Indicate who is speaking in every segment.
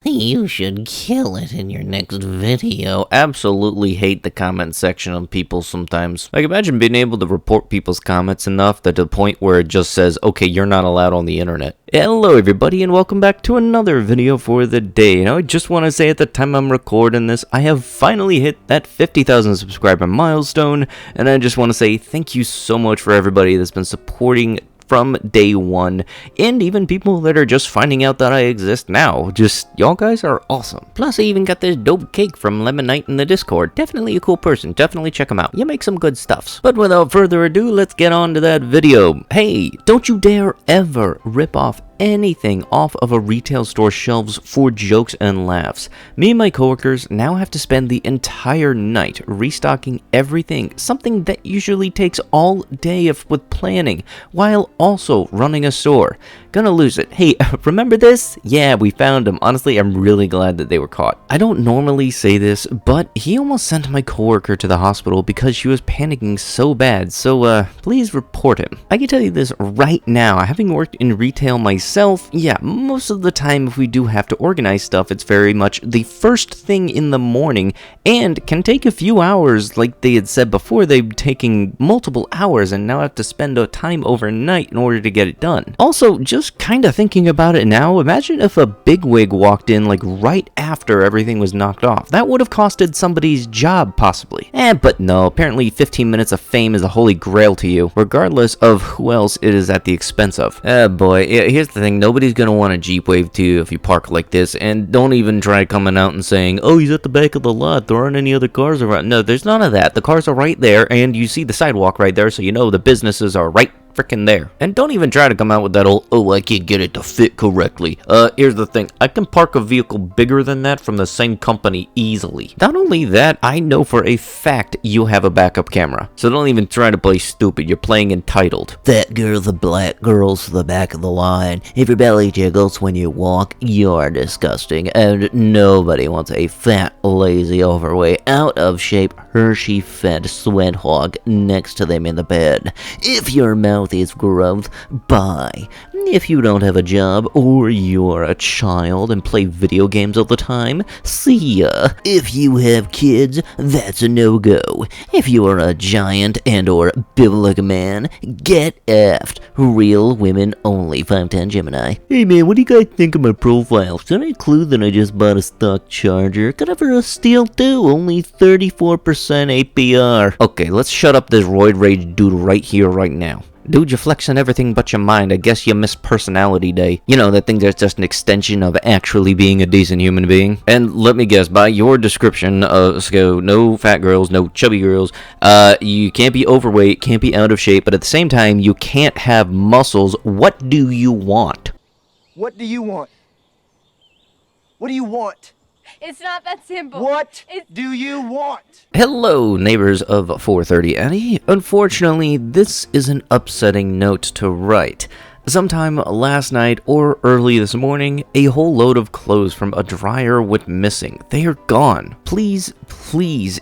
Speaker 1: You should kill it in your next video. Absolutely hate the comment section on people sometimes. Like, imagine being able to report people's comments enough that to the point where it just says, okay, you're not allowed on the internet. Hello everybody and welcome back to another video for the day. Now I just want to say at the time I'm recording this, I have finally hit that 50,000 subscriber milestone, and I just want to say thank you so much for everybody that's been supporting from day one, and even people that are just finding out that I exist now. Just, y'all guys are awesome. Plus, I even got this dope cake from Lemon Knight in the Discord. Definitely a cool person. Definitely check him out. You make some good stuffs. But without further ado, let's get on to that video. Hey, don't you dare ever rip off anything off of a retail store shelves for jokes and laughs. Me and my coworkers now have to spend the entire night restocking everything, something that usually takes all day with planning, while also running a store. Gonna lose it. Hey, remember this? Yeah, we found them. Honestly, I'm really glad that they were caught. I don't normally say this, but he almost sent my coworker to the hospital because she was panicking so bad, so please report him. I can tell you this right now, having worked in retail myself, yeah, most of the time if we do have to organize stuff, it's very much the first thing in the morning and can take a few hours. Like they had said before, they're taking multiple hours and now have to spend a time overnight in order to get it done. Also, just kind of thinking about it now, imagine if a bigwig walked in like right after everything was knocked off. That would have costed somebody's job, possibly. But no, apparently 15 minutes of fame is a holy grail to you, regardless of who else it is at the expense of. Boy, here's the thing, nobody's gonna want a Jeep wave to you if you park like this, and don't even try coming out and saying, oh, he's at the back of the lot, there aren't any other cars around. No, there's none of that. The cars are right there, and you see the sidewalk right there, so you know the businesses are right freaking there. And don't even try to come out with that old, oh, I can't get it to fit correctly. Here's the thing, I can park a vehicle bigger than that from the same company easily. Not only that, I know for a fact you have a backup camera. So don't even try to play stupid, you're playing entitled.
Speaker 2: Fat girl, the black girls to the back of the line. If your belly jiggles when you walk, you're disgusting. And nobody wants a fat, lazy, overweight, out of shape, Hershey-fed sweat hog next to them in the bed. If your mouth is growth, bye. If you don't have a job, or you're a child and play video games all the time, see ya. If you have kids, that's a no-go. If you are a giant and or built like a man, get effed. Real women only, 510 Gemini. Hey man, what do you guys think of my profile? Should I include that I just bought a stock charger? Got it for a steal too, only 34% APR.
Speaker 1: Okay, let's shut up this roid rage dude right here, right now. Dude, you're flexing everything but your mind. I guess you missed personality day. You know, that thing that's just an extension of actually being a decent human being. And let me guess, by your description, so no fat girls, no chubby girls, you can't be overweight, can't be out of shape, but at the same time, you can't have muscles. What do you want?
Speaker 3: What do you want? What do you want?
Speaker 4: It's not that simple.
Speaker 3: What do you want?
Speaker 1: Hello, neighbors of 430 Eddie. Unfortunately, this is an upsetting note to write. Sometime last night or early this morning, a whole load of clothes from a dryer went missing. They are gone. Please,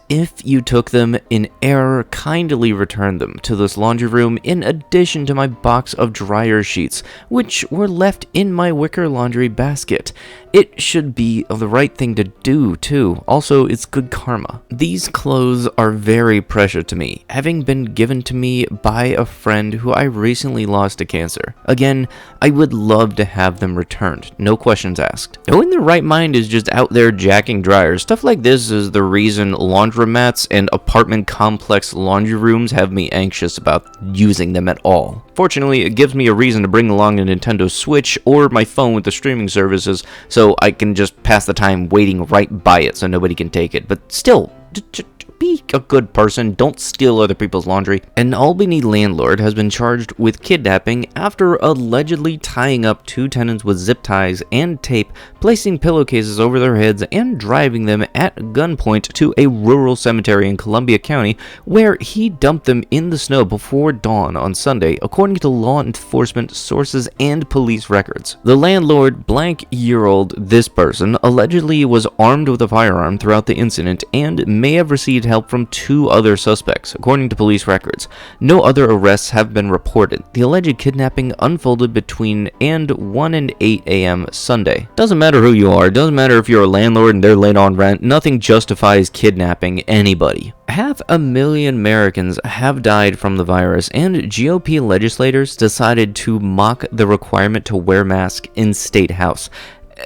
Speaker 1: if you took them in error, kindly return them to this laundry room in addition to my box of dryer sheets, which were left in my wicker laundry basket. It should be the right thing to do, too. Also, it's good karma. These clothes are very precious to me, having been given to me by a friend who I recently lost to cancer. Again, I would love to have them returned, no questions asked. Who in their right mind is just out there jacking dryers? Stuff like this is the reason laundromats and apartment complex laundry rooms have me anxious about using them at all. Fortunately, it gives me a reason to bring along a Nintendo Switch or my phone with the streaming services, so I can just pass the time waiting right by it so nobody can take it. But still, be a good person, don't steal other people's laundry. An Albany landlord has been charged with kidnapping after allegedly tying up two tenants with zip ties and tape, placing pillowcases over their heads, and driving them at gunpoint to a rural cemetery in Columbia County, where he dumped them in the snow before dawn on Sunday, according to law enforcement sources and police records. The landlord, blank-year-old this person, allegedly was armed with a firearm throughout the incident and may have received help from two other suspects, according to police records. No other arrests have been reported. The alleged kidnapping unfolded between 1 and 8 a.m. Sunday. Doesn't matter matter who you are, it doesn't matter if you're a landlord and they're late on rent, nothing justifies kidnapping anybody. 500,000 Americans have died from the virus, and GOP legislators decided to mock the requirement to wear masks in State House.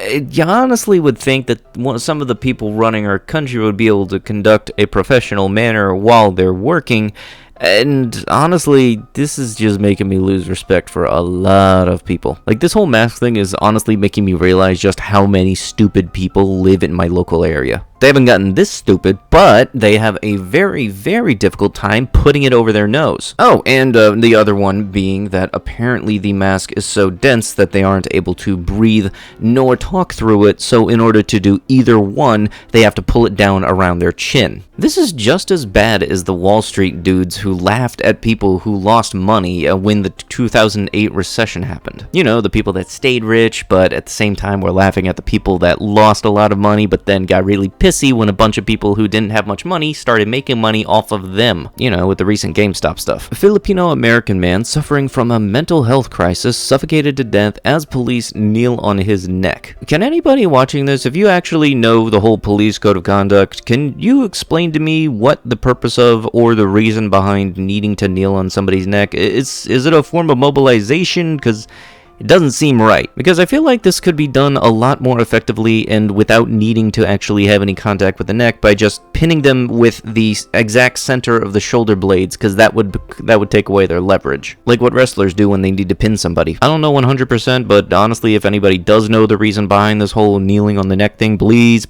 Speaker 1: You honestly would think that some of the people running our country would be able to conduct a professional manner while they're working, and honestly, this is just making me lose respect for a lot of people. Like, this whole mask thing is honestly making me realize just how many stupid people live in my local area. They haven't gotten this stupid, but they have a very, very difficult time putting it over their nose. Oh, and the other one being that apparently the mask is so dense that they aren't able to breathe nor talk through it, so in order to do either one, they have to pull it down around their chin. This is just as bad as the Wall Street dudes who laughed at people who lost money when the 2008 recession happened. You know, the people that stayed rich, but at the same time were laughing at the people that lost a lot of money, but then got really pissy when a bunch of people who didn't have much money started making money off of them. You know, with the recent GameStop stuff. A Filipino-American man suffering from a mental health crisis suffocated to death as police kneel on his neck. Can anybody watching this, if you actually know the whole police code of conduct, can you explain to me what the purpose of or the reason behind needing to kneel on somebody's neck? Is it a form of mobilization? Because it doesn't seem right, because I feel like this could be done a lot more effectively and without needing to actually have any contact with the neck by just pinning them with the exact center of the shoulder blades, because that would take away their leverage. Like what wrestlers do when they need to pin somebody. I don't know 100%, but honestly, if anybody does know the reason behind this whole kneeling on the neck thing, please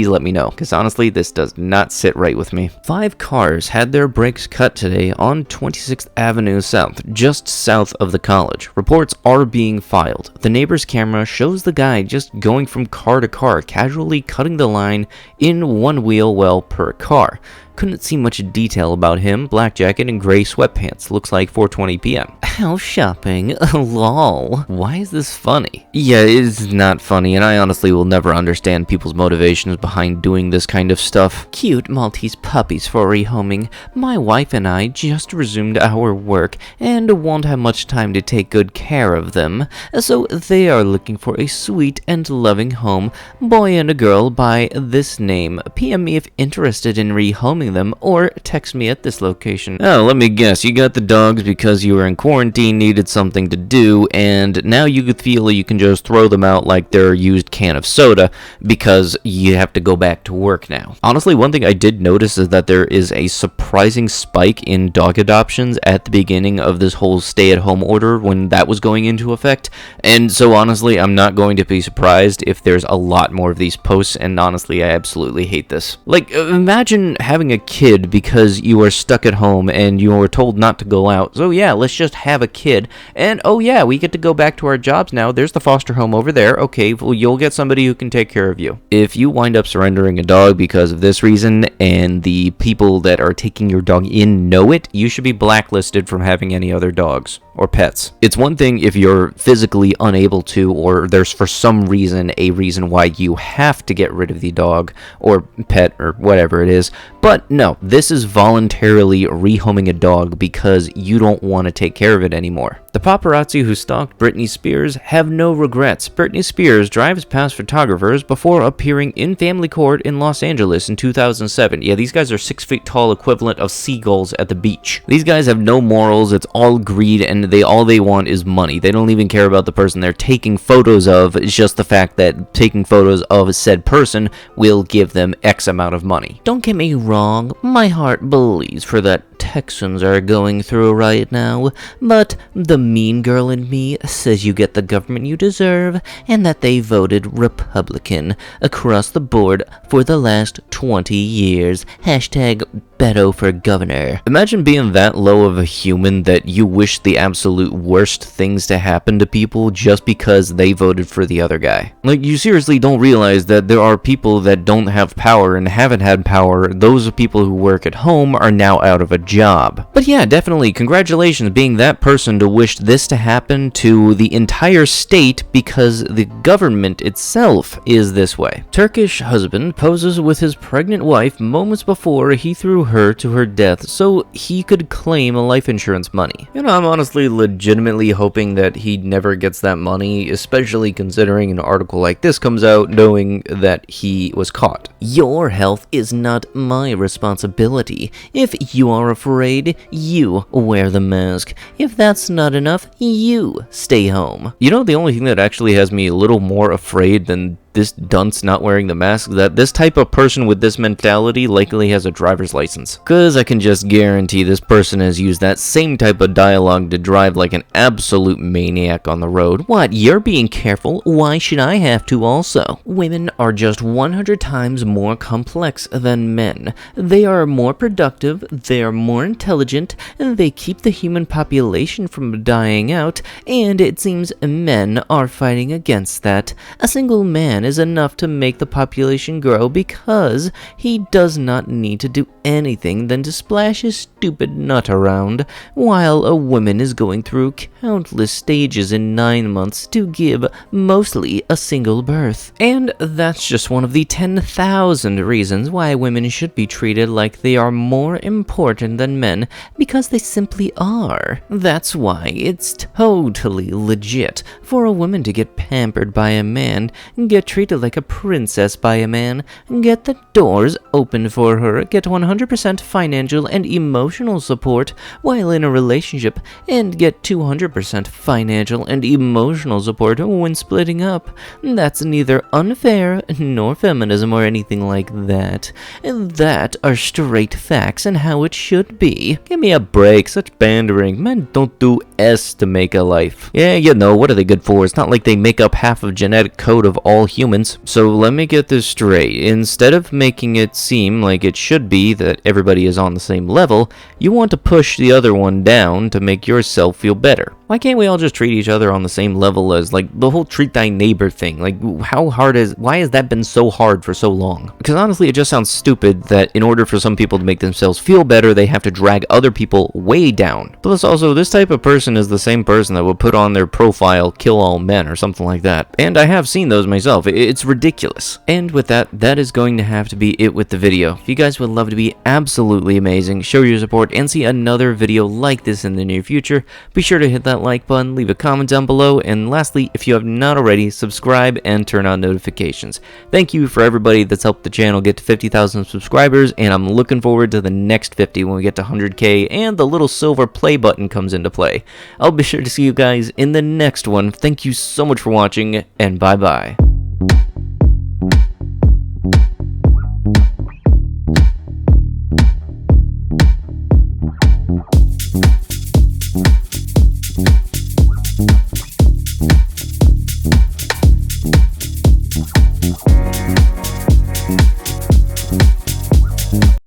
Speaker 1: let me know, because honestly, this does not sit right with me. 5 cars had their brakes cut today on 26th Avenue South, just south of the college. Reports are being filed. The neighbor's camera shows the guy just going from car to car, casually cutting the line in one wheel well per car. Couldn't see much detail about him. Black jacket and gray sweatpants. Looks like 4:20 p.m.
Speaker 2: House shopping, lol.
Speaker 1: Why is this funny? Yeah, it's not funny, and I honestly will never understand people's motivations behind doing this kind of stuff.
Speaker 2: Cute Maltese puppies for rehoming. My wife and I just resumed our work and won't have much time to take good care of them, so they are looking for a sweet and loving home. Boy and a girl by this name. PM me if interested in rehoming them, or text me at this location.
Speaker 1: Oh, let me guess, you got the dogs because you were in quarantine, needed something to do, and now you feel you can just throw them out like they're a used can of soda because you have to go back to work now. Honestly, one thing I did notice is that there is a surprising spike in dog adoptions at the beginning of this whole stay-at-home order when that was going into effect, and so honestly, I'm not going to be surprised if there's a lot more of these posts, and honestly, I absolutely hate this. Like, imagine having a kid because you were stuck at home and you were told not to go out. So yeah, let's just have a kid. And oh yeah, we get to go back to our jobs now. There's the foster home over there. Okay, well, you'll get somebody who can take care of you. If you wind up surrendering a dog because of this reason and the people that are taking your dog in know it, you should be blacklisted from having any other dogs or pets. It's one thing if you're physically unable to, or there's for some reason a reason why you have to get rid of the dog or pet or whatever it is, but no, this is voluntarily rehoming a dog because you don't want to take care of it anymore. The paparazzi who stalked Britney Spears have no regrets. Britney Spears drives past photographers before appearing in family court in Los Angeles in 2007. Yeah, these guys are 6 feet tall equivalent of seagulls at the beach. These guys have no morals, it's all greed, and all they want is money. They don't even care about the person they're taking photos of. It's just the fact that taking photos of said person will give them X amount of money.
Speaker 2: Don't get me wrong, my heart bleeds for that Texans are going through right now, but the mean girl in me says you get the government you deserve, and that they voted Republican across the board for the last 20 years. Hashtag Beto for governor.
Speaker 1: Imagine being that low of a human that you wish the absolute worst things to happen to people just because they voted for the other guy. Like, you seriously don't realize that there are people that don't have power and haven't had power. Those people who work at home are now out of a job. But yeah, definitely, congratulations being that person to wish pushed this to happen to the entire state because the government itself is this way. Turkish husband poses with his pregnant wife moments before he threw her to her death so he could claim life insurance money. You know, I'm honestly legitimately hoping that he never gets that money, especially considering an article like this comes out knowing that he was caught.
Speaker 2: Your health is not my responsibility. If you are afraid, you wear the mask. If that's not enough, you stay home.
Speaker 1: You know, the only thing that actually has me a little more afraid than this dunce not wearing the mask, that this type of person with this mentality likely has a driver's license. Cause I can just guarantee this person has used that same type of dialogue to drive like an absolute maniac on the road.
Speaker 2: What, you're being careful? Why should I have to also?
Speaker 1: Women are just 100 times more complex than men. They are more productive, they are more intelligent, and they keep the human population from dying out, and it seems men are fighting against that. A single man is enough to make the population grow because he does not need to do anything than to splash his stupid nut around, while a woman is going through countless stages in 9 months to give mostly a single birth. And that's just one of the 10,000 reasons why women should be treated like they are more important than men, because they simply are. That's why it's totally legit for a woman to get pampered by a man, get treated like a princess by a man, get the doors open for her, get 100% financial and emotional support while in a relationship, and get 200% financial and emotional support when splitting up. That's neither unfair nor feminism or anything like that. That are straight facts and how it should be. Give me a break, such pandering. Men don't do S to make a life. Yeah, you know, what are they good for? It's not like they make up half of genetic code of all humans. So let me get this straight. Instead of making it seem like it should be that everybody is on the same level, you want to push the other one down to make yourself feel better. Why can't we all just treat each other on the same level as, like, the whole treat thy neighbor thing? Like, why has that been so hard for so long? Because honestly, it just sounds stupid that in order for some people to make themselves feel better, they have to drag other people way down. Plus also, this type of person is the same person that would put on their profile, kill all men, or something like that. And I have seen those myself. It's ridiculous. And with that, that is going to have to be it with the video. If you guys would love to be absolutely amazing, show your support, and see another video like this in the near future, be sure to hit that like button, leave a comment down below, and lastly, if you have not already, subscribe and turn on notifications. Thank you for everybody that's helped the channel get to 50,000 subscribers, and I'm looking forward to the next 50 when we get to 100k and the little silver play button comes into play. I'll be sure to see you guys in the next one. Thank you so much for watching, and bye bye.